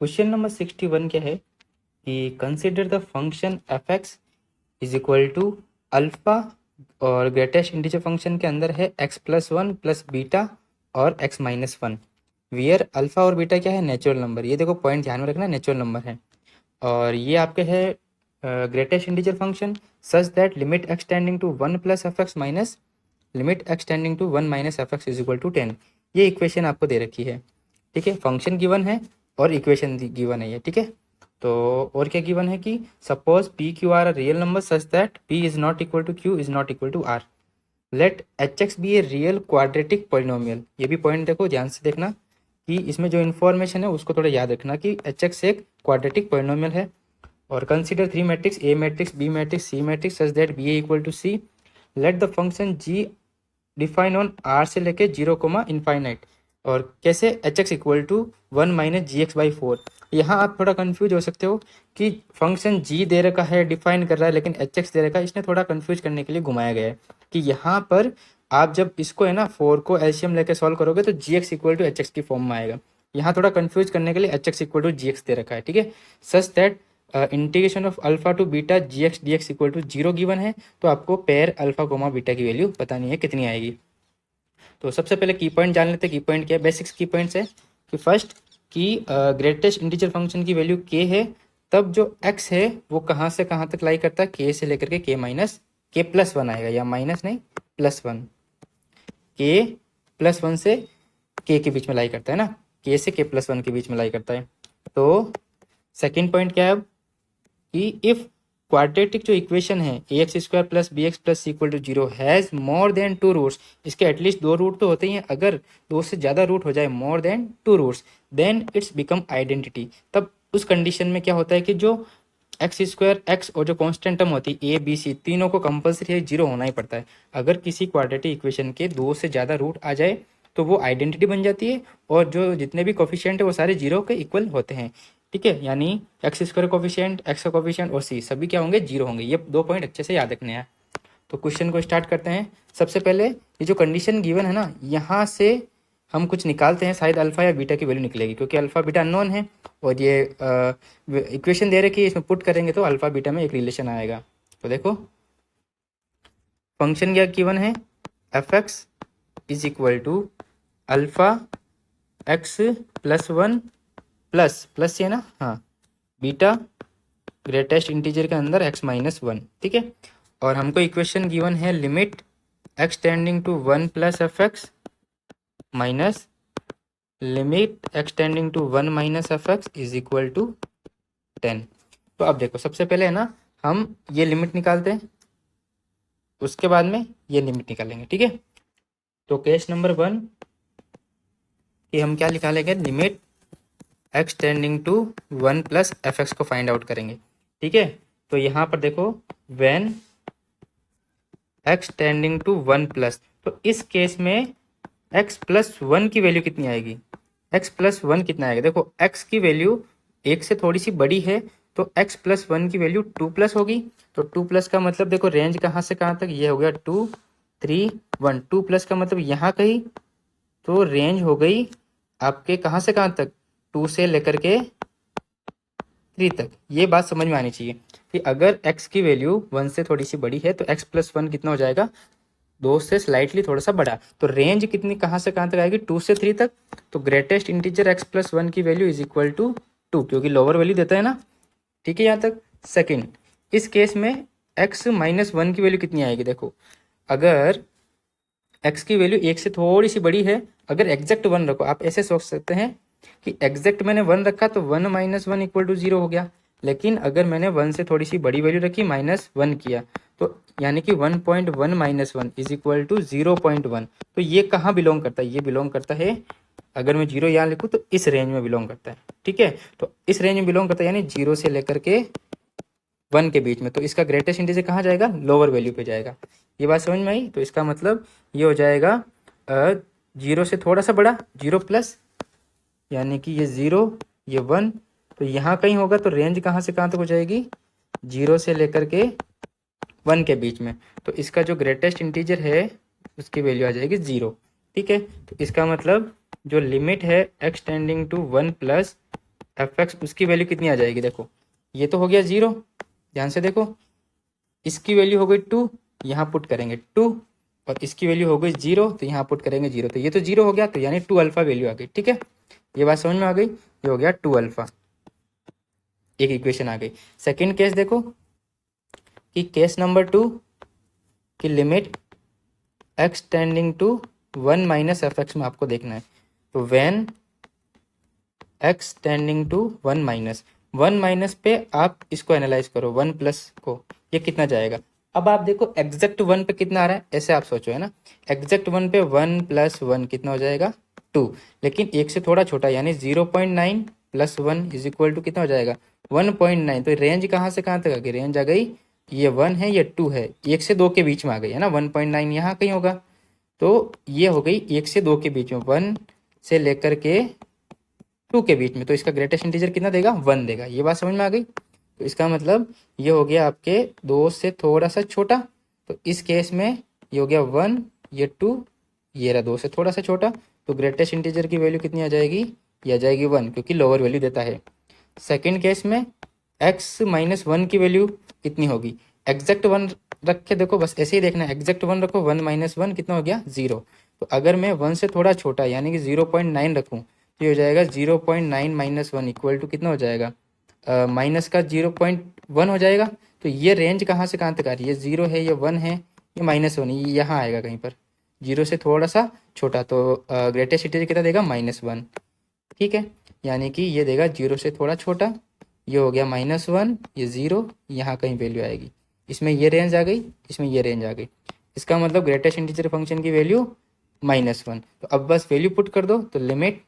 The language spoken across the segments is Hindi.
क्वेश्चन नंबर 61 क्या है कि consider the function f x is equal to alpha और ग्रेटेस्ट इंटीजर फंक्शन के अंदर है x plus one plus beta और x minus one. Where alpha और बीटा क्या है, नेचुरल नंबर। ये देखो पॉइंट ध्यान में रखना, नेचुरल नंबर है। और ये आपके है greatest integer function such that limit extending to one plus F X minus limit extending to one minus F x is equal to 10। ये इक्वेशन आपको दे रखी है, ठीक है। फंक्शन गिवन है और इक्वेशन गिवन है ये, ठीक है। तो और क्या गिवन है कि suppose P Q R a real number such that P is not equal to Q is not equal to R. Let H X be a real quadratic polynomial. ये भी पॉइंट देखो, ध्यान से देखना कि इसमें जो इन्फॉर्मेशन है उसको थोड़ा याद रखना कि एच एक्स एक क्वाड्रेटिक पॉलिनोमियल है। और consider three matrix A matrix B matrix C matrix such that B A equal to C. Let the function G define on R से लेके 0, और कैसे H x equal to 1 - gx/4। यहाँ आप थोड़ा कंफ्यूज हो सकते हो कि फंक्शन जी दे रखा है, डिफाइन कर रहा है, लेकिन एच एक्स दे रखा है। इसने थोड़ा कंफ्यूज करने के लिए घुमाया गया है कि यहाँ पर आप जब इसको है ना 4 को एलसीएम लेके सॉल्व करोगे तो g x equal to h x की फॉर्म में आएगा। यहाँ थोड़ा कंफ्यूज करने के लिए h x equal to g x दे रखा है, ठीक है। Such that integration of alpha to beta g x d x equal to 0 given है। तो आपको पेयर अल्फा कोमा बीटा की वैल्यू पता नहीं है कितनी आएगी। तो सबसे पहले की पॉइंट जान लेते हैं। की पॉइंट क्या है, बेसिक्स की पॉइंट्स है कि फर्स्ट कि ग्रेटेस्ट इंटीजर फंक्शन की वैल्यू के है, तब जो एक्स है वो कहाँ से कहाँ तक लाई करता है, के से लेकर के के प्लस वन आएगा, या माइनस नहीं प्लस वन, के प्लस वन से के बीच में लाई करता है ना, के से के प्लस वन के बीच में लाई करता है। तो सेकेंड पॉइंट क्या है अब कि इफ क्वाड्रेटिक जो इक्वेशन है a x square plus b x plus equal to 0 has more than 2 roots, इसके एटलीस्ट 2 रूट तो होते ही हैं। अगर 2 से ज़्यादा रूट हो जाए, more than 2 roots, then its become identity. तब उस कंडीशन में क्या होता है कि जो एक्स स्क्वायर एक्स और जो कांस्टेंट टर्म होती है ए बी सी, तीनों को कंपल्सरी 0 होना ही पड़ता है। अगर किसी क्वाड्रेटिक इक्वेशन के 2 से ज़्यादा रूट आ जाए तो वो आइडेंटिटी बन जाती है, और जो जितने भी कोफिशिएंट है वो सारे 0 के इक्वल होते हैं, ठीक है। यानी एक्स स्क्वायर कोफिशिएंट, एक्स का कोफिशिएंट और सी सभी क्या होंगे, 0 होंगे। ये 2 पॉइंट अच्छे से याद रखने हैं। तो क्वेश्चन को स्टार्ट करते हैं। सबसे पहले ये जो कंडीशन गिवन है ना, यहाँ से हम कुछ निकालते हैं, शायद अल्फा या बीटा की वैल्यू निकलेगी, क्योंकि अल्फा बीटा अननोन है। और ये इक्वेशन दे रखी है, इसमें पुट करेंगे तो अल्फा बीटा में एक रिलेशन आएगा। तो देखो फंक्शन क्या गिवन है, F x is equal to alpha X plus one plus plus है ना, हाँ, बीटा ग्रेटेस्ट इंटीजर के अंदर एक्स माइनस वन, ठीक है। और हमको इक्वेशन गिवन है limit X tending to 1 plus F X minus limit X tending to 1 minus F x is equal to 10। तो अब देखो सबसे पहले है ना हम ये लिमिट निकालते हैं, उसके बाद में ये लिमिट निकालेंगे, ठीक है। तो केस नंबर 1 कि हम क्या निकालेंगे, limit X tending to 1 plus F X को फाइंड आउट करेंगे, ठीक है। तो यहाँ पर देखो when X tending to 1 plus, तो इस केस में एक्स प्लस वन की वैल्यू कितनी आएगी, एक्स प्लस वन कितना आएगा, देखो एक्स की वैल्यू एक से थोड़ी सी बड़ी है, तो एक्स प्लस वन की वैल्यू 2 प्लस होगी। तो 2 प्लस का मतलब देखो रेंज कहाँ से कहाँ तक, ये हो गया 2 3 1, 2 प्लस का मतलब यहाँ कहीं, तो रेंज हो गई आपके कहाँ से कहाँ तक, 2 से लेकर के 3 तक। ये बात समझ में आनी चाहिए कि अगर x की वैल्यू 1 से थोड़ी सी बड़ी है तो x प्लस वन कितना हो जाएगा, 2 से स्लाइटली थोड़ा सा बड़ा। तो रेंज कितनी कहाँ से कहाँ तक आएगी, 2 से 3 तक। तो greatest integer x plus one की वैल्यू इज इक्वल टू 2, क्योंकि लोअर वैल्यू देता है ना, ठीक है यहाँ तक। सेकेंड, इस केस में x माइनस वन की वैल्यू कितनी आएगी, देखो अगर x की वैल्यू 1 से थोड़ी सी बड़ी है, अगर एग्जैक्ट 1 रखो, आप ऐसे सोच सकते हैं कि एग्जैक्ट मैंने 1 रखा तो 1 माइनस वन इक्वल टू 0 हो गया। लेकिन अगर मैंने 1 से थोड़ी सी बड़ी वैल्यू रखी, -1 किया, तो यानी कि 1.1 minus one is equal to 0.1। तो ये कहाँ बिलोंग करता है, ये बिलोंग करता है, अगर मैं 0 यहाँ लिखूँ तो इस रेंज में बिलोंग करता है, ठीक है। तो इस रेंज में बिलोंग करता है, यानी 0 से लेकर के 1 के बीच में। तो इसका ग्रेटेस्ट इंटीजर कहाँ जाएगा, लोअर वैल्यू पे जाएगा। ये बात समझ में आई। तो इसका मतलब ये हो जाएगा 0 से थोड़ा सा बड़ा, 0 प्लस, यानी कि ये 0 ये 1, तो यहाँ कहीं होगा। तो रेंज कहाँ से कहाँ तक हो जाएगी, 0 से लेकर के 1 के बीच में। तो इसका जो ग्रेटेस्ट इंटीजर है उसकी वैल्यू आ जाएगी 0, ठीक है। तो इसका मतलब जो लिमिट है X tending to 1 plus F X उसकी वैल्यू कितनी आ जाएगी, देखो ये तो हो गया 0, ध्यान से देखो, इसकी वैल्यू हो गई 2, यहाँ पुट करेंगे 2, और इसकी वैल्यू हो गई 0 तो यहाँ पुट करेंगे 0, तो ये तो 0 हो गया, तो यानी 2 अल्फा वैल्यू आ गई। ठीक है, ये बात समझ में आ गई, ये हो गया 2 अल्फा, एक इक्वेशन आ गई। सेकेंड केस देखो कि केस नंबर 2 की limit X tending to 1 minus F X में आपको देखना है। तो when X tending to 1 minus पे आप इसको एनालाइज करो, 1 प्लस को, ये कितना जाएगा। अब आप देखो एग्जैक्ट 1 पे कितना आ रहा है, ऐसे आप सोचो, है ना, एग्जैक्ट 1 पे 1 प्लस 1 कितना हो जाएगा 2, लेकिन एक से थोड़ा छोटा यानी 0.9 प्लस 1 इज इक्वल टू कितना हो जाएगा 1.9। तो रेंज कहाँ से कहाँ तक आ गई, रेंज आ गई, ये 1 है ये 2 है, 1 से 2 के बीच में आ गई, है ना, 1.9 यहाँ कहीं होगा, तो ये हो गई 1 से 2 के बीच में, 1 से लेकर के 2 के बीच में, तो इसका ग्रेटेस्ट इंटीजर कितना देगा 1 देगा। ये बात समझ में आ गई। तो इसका मतलब ये हो गया आपके 2 से थोड़ा सा छोटा, तो इस केस में ये हो गया 1, ये 2, ये रहा 2 से थोड़ा सा छोटा, तो ग्रेटेस्ट इंटीजर की वैल्यू कितनी आ जाएगी, ये आ जाएगी 1, क्योंकि लोअर वैल्यू देता है। सेकेंड केस में x माइनस 1 की वैल्यू कितनी होगी, एग्जैक्ट 1 रख के देखो, बस ऐसे ही देखना है, एग्जैक्ट 1 रखो, 1 माइनस 1 कितना हो गया 0। तो अगर मैं 1 से थोड़ा छोटा यानी कि 0.9 रखूँ तो ये हो जाएगा 0.9 माइनस 1 इक्वल टू कितना हो जाएगा, माइनस का 0.1 हो जाएगा। तो ये रेंज कहाँ से कहाँ तक आ रही है, 0 है, ये 1 है, ये -1, ये यहाँ आएगा कहीं पर, 0 से थोड़ा सा छोटा, तो ग्रेटेस्ट इंटीजर कितना देगा -1। ठीक है, यानी कि ये देगा 0 से थोड़ा छोटा, ये हो गया -1, ये 0, यहाँ कहीं वैल्यू आएगी, इसमें ये रेंज आ गई, इसमें ये रेंज आ गई, इसका मतलब ग्रेटेस्ट इंटीजर फंक्शन की वैल्यू -1। तो अब बस वैल्यू पुट कर दो, तो limit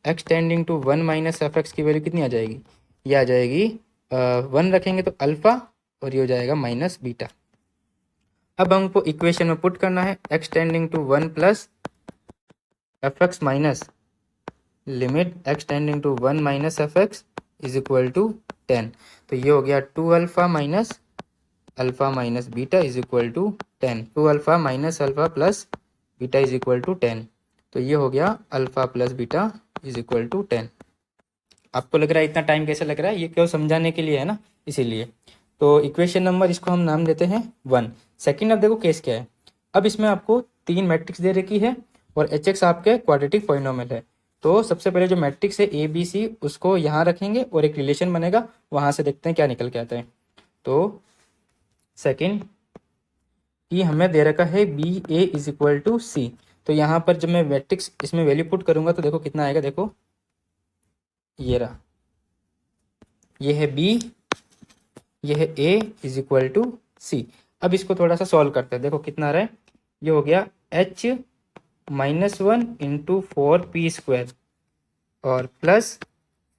X tending to 1 minus F X की वैल्यू कितनी आ जाएगी, ये आ जाएगी 1 रखेंगे तो अल्फा, और ये हो जाएगा माइनस बीटा। अब हमको इक्वेशन में पुट करना है X tending to 1 plus F X minus limit X tending to 1 minus F x is equal to 10। तो ये हो गया 2 alpha minus beta is equal to 10, 2 alpha minus alpha plus beta is equal to 10। तो ये हो गया alpha plus beta is equal to 10। आपको लग रहा है इतना टाइम कैसे लग रहा है, ये क्यों समझाने के लिए है ना, इसीलिए। तो इक्वेशन नंबर इसको हम नाम देते हैं 1। सेकेंड, अब देखो केस क्या है, अब इसमें आपको 3 मैट्रिक्स दे रखी है और एच एक्स आपके क्वाड्रेटिक पॉलिनोमियल है। तो सबसे पहले जो मैट्रिक्स है ए बी सी उसको यहाँ रखेंगे और एक रिलेशन बनेगा, वहाँ से देखते हैं क्या निकल के आता है। तो सेकेंड कि हमें दे रखा है b a is equal to c, तो यहाँ पर जब मैं मैट्रिक्स इसमें वैल्यू पुट करूंगा तो देखो कितना आएगा, देखो ये रहा, ये है बी, ये है ए इज इक्वल टू सी। अब इसको थोड़ा सा सॉल्व करते हैं, देखो कितना आ रहा है, ये हो गया h -1 इंटू 4p² और plus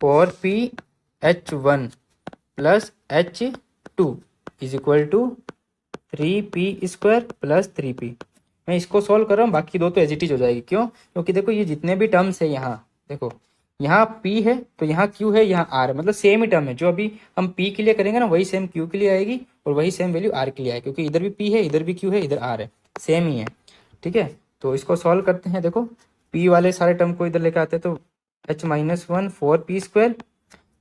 4p(h1) plus h2 is equal to 3p² plus 3p। मैं इसको सॉल्व कर रहा हूँ, बाकी दो तो एज इट इज हो जाएगी, क्यों, क्योंकि देखो ये जितने भी टर्म्स है यहाँ, देखो यहाँ p है तो यहाँ q है, यहाँ r है, मतलब सेम ही टर्म है, जो अभी हम p के लिए करेंगे ना वही सेम q के लिए आएगी और वही सेम वैल्यू r के लिए आएगी, क्योंकि इधर भी p है, इधर भी q है, इधर r है, सेम ही है। ठीक है, तो इसको सॉल्व करते हैं, देखो p वाले सारे टर्म को इधर लेकर आते हैं, तो h -1 4p²,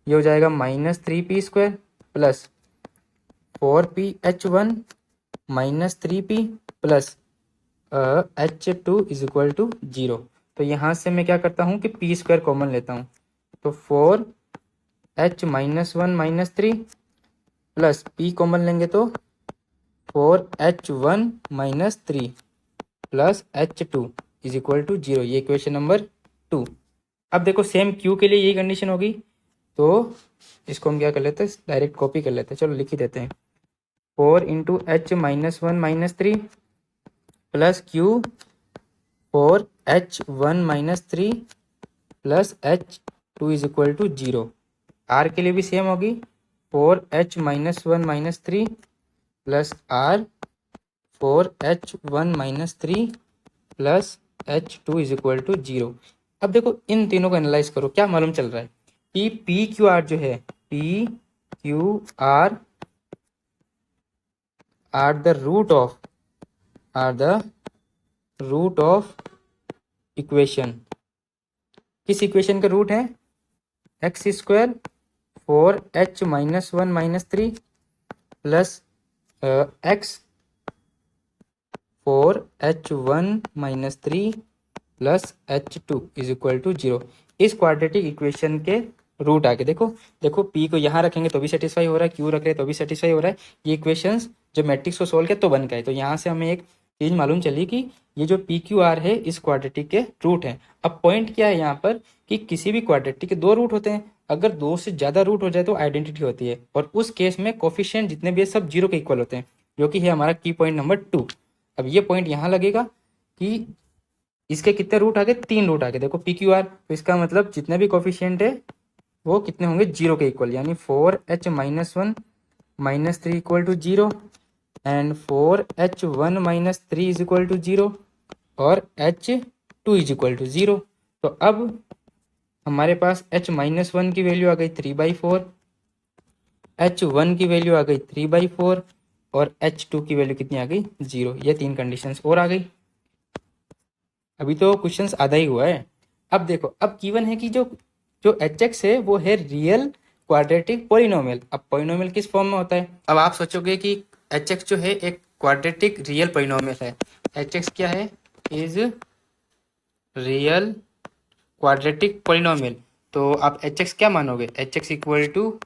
ये हो जाएगा -3p² plus 4p(h1) minus 3p plus h2 is equal to 0। तो यहाँ से मैं क्या करता हूँ कि p² कॉमन लेता हूँ, तो 4h -1 -3 प्लस p कॉमन लेंगे तो 4h1 -3 plus h2 is equal to 0। ये इक्वेशन नंबर 2। अब देखो सेम q के लिए यही कंडीशन होगी, तो इसको हम क्या कर लेते हैं, डायरेक्ट कॉपी कर लेते हैं, चलो लिख ही देते हैं, 4 into h -1 -3 plus q 4h1 -3 plus h2 is equal to 0। r के लिए भी सेम होगी, 4h -1 -3 plus r 4h1 -3 plus h2 is equal to 0। अब देखो इन तीनों को एनालाइज करो, क्या मालूम चल रहा है कि पी क्यू आर जो है, P Q R are the root of equation. किस इक्वेशन का रूट है, X square 4h-1 - 3 plus X 4h1 - 3 plus h2 is equal to 0। इस क्वाड्रेटिक इक्वेशन के रूट आके देखो, देखो p को यहाँ रखेंगे तो भी सेटिस्फाई हो रहा है, q रख रहे हैं तो भी सेटिस्फाई हो रहा है। ये इक्वेशंस जो मैट्रिक्स को सोल्व किया तो बन गए। तो यहाँ से हमें एक चीज़ मालूम चली कि ये जो पी क्यू आर है इस क्वाड्रेटिक के रूट है। अब पॉइंट क्या है यहाँ पर कि किसी भी क्वाड्रेटिक के दो रूट होते हैं, अगर दो से ज़्यादा रूट हो जाए तो आइडेंटिटी होती है, और उस केस में कोफिशिएंट जितने भी है सब जीरो के इक्वल होते हैं, जो कि है हमारा की पॉइंट नंबर 2। अब ये पॉइंट यहाँ लगेगा कि इसके कितने रूट आ गए, 3 रूट आ गए। देखो पी क्यू आर, तो इसका मतलब जितने भी कोफिशिएंट है वो कितने होंगे, जीरो के इक्वल, यानी 4h-1 - 3 equal to 0 and 4h1 - 3 is equal to 0 और h2 इज इक्वल टू 0। तो अब हमारे पास h-1 की वैल्यू आ गई 3/4, h1 की वैल्यू आ गई 3/4 और h2 की वैल्यू कितनी आ गई, 0। ये 3 कंडीशंस और आ गई। अभी तो क्वेश्चंस आधा ही हुआ है। अब देखो, अब गिवन है कि जो जो एच एक्स है वो है रियल क्वाड्रेटिक पोलिनोमियल। अब पोलिनोमियल किस फॉर्म में होता है, अब आप सोचोगे कि एच एक्स जो है एक क्वाड्रेटिक रियल पोलिनोमियल है। एच एक्स क्या है, इज रियल क्वाड्रेटिक पोलिनोमियल। तो आप एच एक्स क्या मानोगे, H x equal to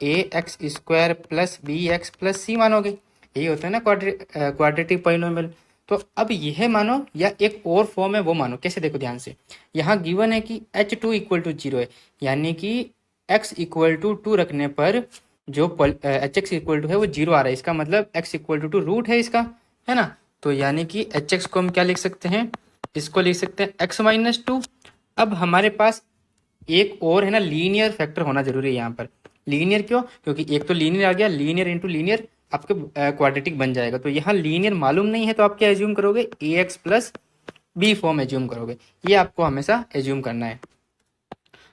ax² plus bx plus c मानोगे। यही होता है ना क्वाड्रेटिक पोलिनोमियल। तो अब यह मानो या एक और फॉर्म है वो मानो। कैसे, देखो ध्यान से, यहाँ गिवन है कि h2 इक्वल टू 0 है, यानी कि x इक्वल टू 2 रखने पर जो एच एक्स इक्वल टू है वो 0 आ रहा है। इसका मतलब x इक्वल टू रूट है इसका, है ना। तो यानी कि एच एक्स को हम क्या लिख सकते हैं, इसको लिख सकते हैं x - 2। अब हमारे पास एक और है ना, लीनियर फैक्टर होना जरूरी है यहाँ पर। लीनियर क्यों, क्योंकि एक तो लीनियर आ गया, लीनियर इंटू लीनियर आपके क्वाड्रेटिक बन जाएगा। तो यहाँ लीनियर मालूम नहीं है तो आप क्या एज्यूम करोगे, a x plus b form assume करोगे। ये आपको हमेशा एज्यूम करना है।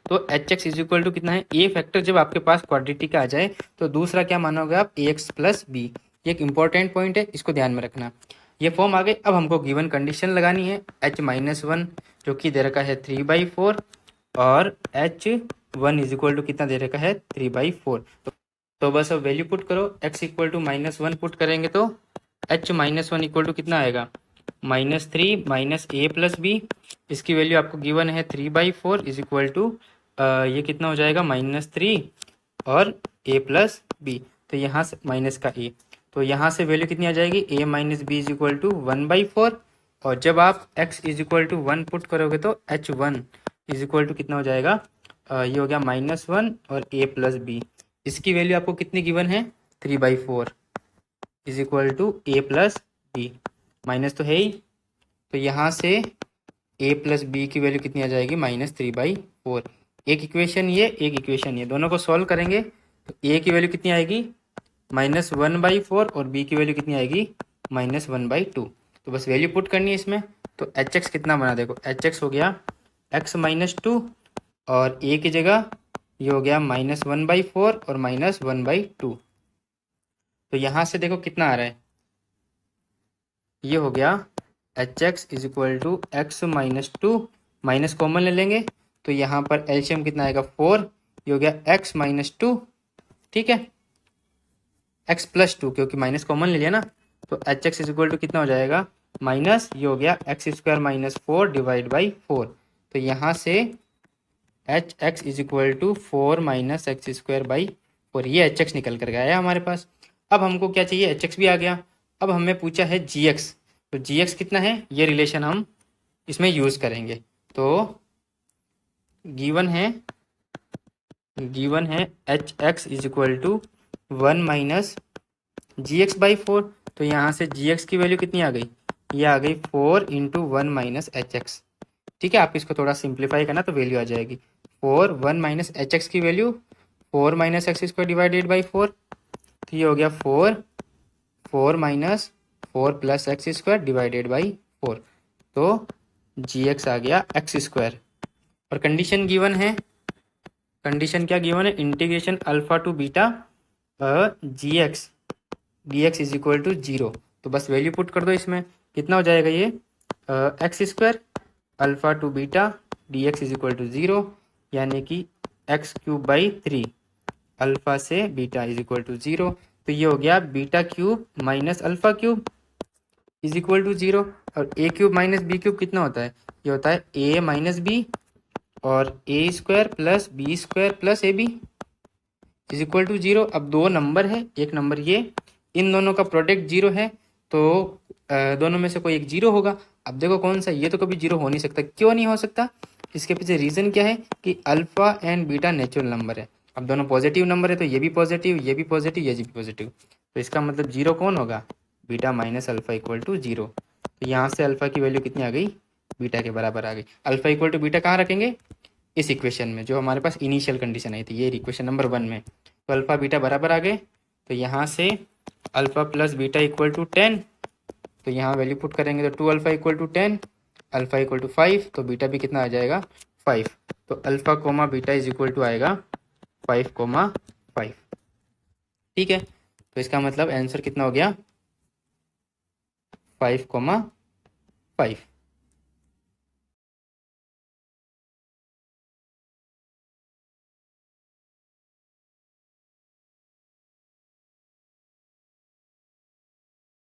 तो H x is equal to कितना है, ए फैक्टर जब आपके पास क्वाड्रेटिक आ जाए तो दूसरा क्या मानोगे आप, ए एक्स प्लस बी। ये एक इंपॉर्टेंट पॉइंट है, इसको ध्यान में रखना। ये फॉर्म आ गए। अब हमको गिवन कंडीशन लगानी है, h-1 जो कि दे रखा है 3/4 और h1 इज इक्वल टू कितना दे रखा है, 3/4। तो बस अब वैल्यू पुट करो, x इक्वल टू -1 पुट करेंगे तो h-1 इक्वल टू कितना आएगा, -3 - a प्लस बी। इसकी वैल्यू आपको गिवन है 3/4 इज इक्वल टू ये कितना हो जाएगा, -3 और a प्लस बी। तो यहाँ से माइनस का a, तो यहाँ से वैल्यू कितनी आ जाएगी, a - b is equal to 1/4। और जब आप x is equal to 1 put करोगे तो h1 इज इक्वल टू कितना हो जाएगा, ये हो गया -1 और a प्लस बी। इसकी वैल्यू आपको कितनी गिवन है, 3/4 is equal to a plus B. Minus तो है ही, तो यहाँ से a प्लस बी की वैल्यू कितनी आ जाएगी, -3/4। एक इक्वेशन ये, एक इक्वेशन ये, दोनों को सॉल्व करेंगे तो a की वैल्यू कितनी आएगी, -1/4 और b की वैल्यू कितनी आएगी, -1/2। तो बस वैल्यू पुट करनी है इसमें। तो एच एक्स कितना बना, देखो एच एक्स हो गया x-2 और a की जगह ये हो गया -1/4 और -1/2। तो यहाँ से देखो कितना आ रहा है, ये हो गया H x is equal to x-2, minus common ले लेंगे तो यहाँ पर एलसीएम कितना आएगा, 4। ये हो गया x-2, ठीक है, x प्लस 2 क्योंकि माइनस कॉमन ले लिया ना। तो H x is equal to कितना हो जाएगा, माइनस ये हो गया x² - 4 डिवाइड बाई 4। तो यहाँ से H x is equal to 4 - x²/4। ये एच एक्स निकल कर गया है हमारे पास। अब हमको क्या चाहिए, एच एक्स भी आ गया। अब हमें पूछा है जी एक्स, तो जी एक्स कितना है, ये रिलेशन हम इसमें यूज़ करेंगे। तो गिवन है H x is equal to 1 - gx/4। तो यहाँ से gx की वैल्यू कितनी आ गई, ये आ गई 4 × 1 - hx। ठीक है, आप इसको थोड़ा सिंप्लीफाई करना तो वैल्यू आ जाएगी 4, 1 - hx की वैल्यू 4 - x² डिवाइडेड बाई 4। तो ये हो गया 4 - 4 प्लस x² डिवाइडेड बाई 4। तो gx आ गया x²। और कंडीशन गिवन है, कंडीशन क्या गिवन है, integration alpha to beta gx dx is equal to 0। तो बस वैल्यू पुट कर दो इसमें, कितना हो जाएगा ये, x² alpha to beta dx is equal to 0, यानी कि एक्स क्यूब बाई 3 अल्फा से बीटा इज इक्वल टू 0। तो ये हो गया beta cube minus alpha cube is equal to 0। और A cube minus B cube कितना होता है? ये होता है ए माइनस बी और a square plus b square plus a b is equal to 0। अब दो नंबर है, एक नंबर ये, इन दोनों का प्रोडक्ट 0 है, तो दोनों में से कोई एक 0 होगा। अब देखो कौन सा, ये तो कभी 0 हो नहीं सकता। क्यों नहीं हो सकता? इसके पीछे रीज़न क्या है कि alpha and beta natural number है। अब दोनों पॉजिटिव नंबर है, तो ये भी पॉजिटिव, ये भी पॉजिटिव, ये भी पॉजिटिव, तो इसका मतलब 0 कौन होगा? Beta minus alpha equal to 0। तो यहाँ से अल्फा की वैल्यू कितनी आ गई? बीटा के बराबर आ गई। अल्फा इक्वल टू बीटा कहाँ रखेंगे? इस इक्वेशन में, जो हमारे पास इनिशियल कंडीशन आई थी, ये इक्वेशन नंबर 1 में। तो अल्फा बीटा बराबर आ गए, तो यहाँ से alpha plus beta equal to 10, तो यहाँ वैल्यू पुट करेंगे तो 2 alpha equal to 10, alpha equal to 5, तो बीटा भी कितना आ जाएगा? 5। तो alpha comma beta is equal to आएगा 5,5। ठीक है, तो इसका मतलब आंसर कितना हो गया? 5,5।